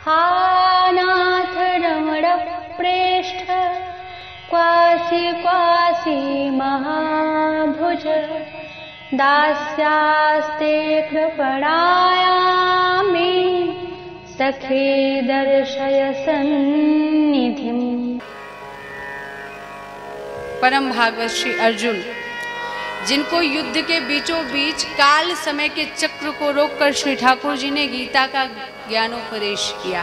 हा नाथ रमण प्रेष्ठ quasi quasi महाभुज दास्यास्ते कृपणायामि सखे दर्शय सन्निधिम्। परम भागवत श्री अर्जुन, जिनको युद्ध के बीचों बीच काल समय के चक्र को रोककर श्री ठाकुर जी ने गीता का ज्ञानोपदेश किया,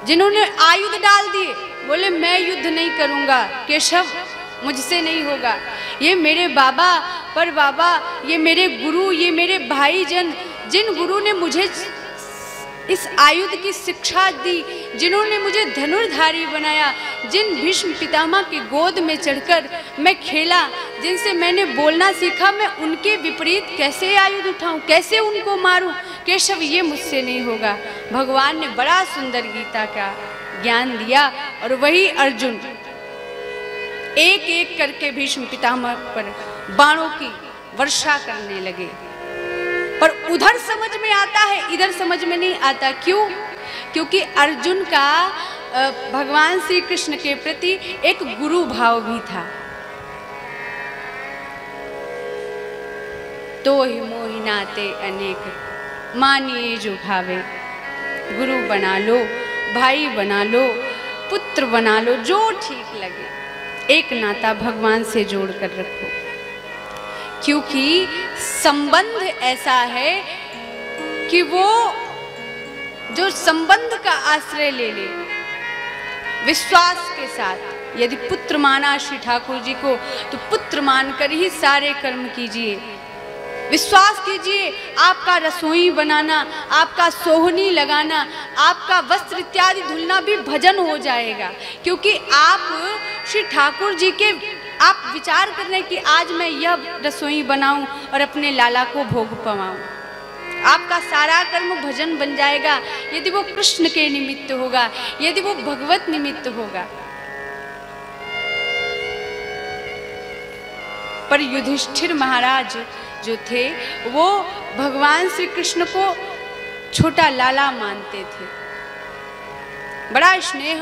जिन्होंने आयुध डाल दिए, बोले मैं युद्ध नहीं करूंगा, केशव मुझसे नहीं होगा, ये मेरे बाबा पर बाबा, ये मेरे गुरु, ये मेरे भाईजन, जिन गुरु ने मुझे इस आयुध की शिक्षा दी, जिन्होंने मुझे धनुर्धारी बनाया, जिन भीष्म पितामह की गोद में चढ़कर मैं खेला, जिनसे मैंने बोलना सीखा, मैं उनके विपरीत कैसे आयुध उठाऊं, कैसे उनको मारूं, केशव ये मुझसे नहीं होगा। भगवान ने बड़ा सुंदर गीता का ज्ञान दिया और वही अर्जुन एक एक करके भीष्म पितामह पर बाणों की वर्षा करने लगे। पर उधर समझ में आता है, इधर समझ में नहीं आता। क्यों? क्योंकि अर्जुन का भगवान श्री कृष्ण के प्रति एक गुरु भाव भी था। तो ही मोहि नाते अनेक मानिए जो भावे, गुरु बना लो, भाई बना लो, पुत्र बना लो, जो ठीक लगे, एक नाता भगवान से जोड़ कर रखो। क्योंकि संबंध ऐसा है कि वो जो संबंध का आश्रय ले ले विश्वास के साथ, यदि पुत्र माना श्री ठाकुर जी को तो पुत्र मानकर ही सारे कर्म कीजिए। विश्वास कीजिए, आपका रसोई बनाना, आपका सोहनी लगाना, आपका वस्त्र इत्यादि धुलना भी भजन हो जाएगा। क्योंकि आप श्री ठाकुर जी के आप विचार कर रहे हैं कि आज मैं यह रसोई बनाऊं और अपने लाला को भोग पवाऊं। आपका सारा कर्म भजन बन जाएगा यदि वो कृष्ण के निमित्त होगा, यदि वो भगवत निमित्त होगा। पर युधिष्ठिर महाराज जो थे वो भगवान श्री कृष्ण को छोटा लाला मानते थे। बड़ा स्नेह,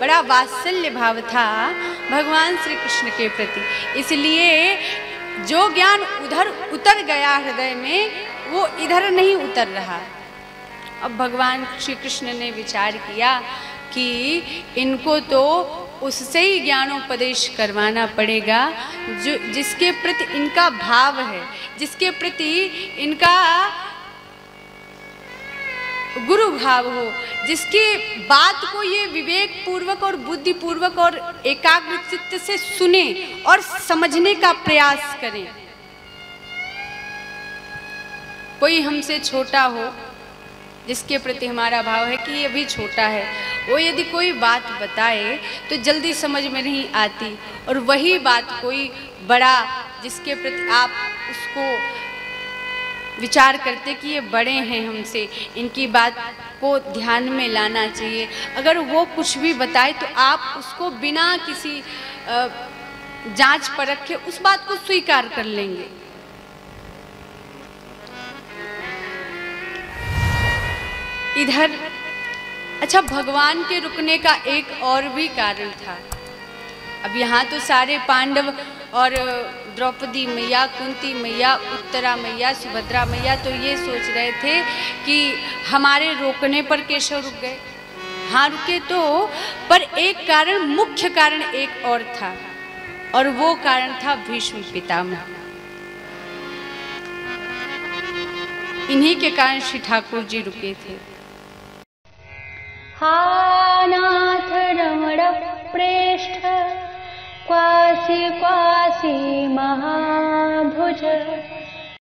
बड़ा वात्सल्य भाव था भगवान श्री कृष्ण के प्रति। इसलिए जो ज्ञान उधर उतर गया हृदय में, वो इधर नहीं उतर रहा। अब भगवान श्री कृष्ण ने विचार किया कि इनको तो उससे ही ज्ञानोपदेश करवाना पड़ेगा जो जिसके प्रति इनका भाव है, जिसके प्रति इनका गुरु भाव हो, जिसकी बात को ये विवेक पूर्वक और बुद्धि पूर्वक और एकाग्र चित्त से सुने और समझने का प्रयास करें। कोई हमसे छोटा हो, जिसके प्रति हमारा भाव है कि ये भी छोटा है, वो यदि कोई बात बताए तो जल्दी समझ में नहीं आती, और वही बात कोई बड़ा जिसके प्रति आप उसको विचार करते कि ये बड़े हैं हमसे, इनकी बात को ध्यान में लाना चाहिए, अगर वो कुछ भी बताए तो आप उसको बिना किसी जांच परख के उस बात को स्वीकार कर लेंगे। इधर अच्छा, भगवान के रुकने का एक और भी कारण था। अब यहाँ तो सारे पांडव और द्रौपदी मैया, कुंती मैया, उत्तरा मैया, सुभद्रा मैया तो ये सोच रहे थे कि हमारे रोकने पर केशव रुक गए। हाँ रुके तो, पर एक कारण, मुख्य कारण एक और था, और वो कारण था भीष्म पितामह। इन्हीं के कारण श्री ठाकुर जी रुके थे। हा नाथ रमण प्रेष्ठ क्वासी क्वासी महाभुज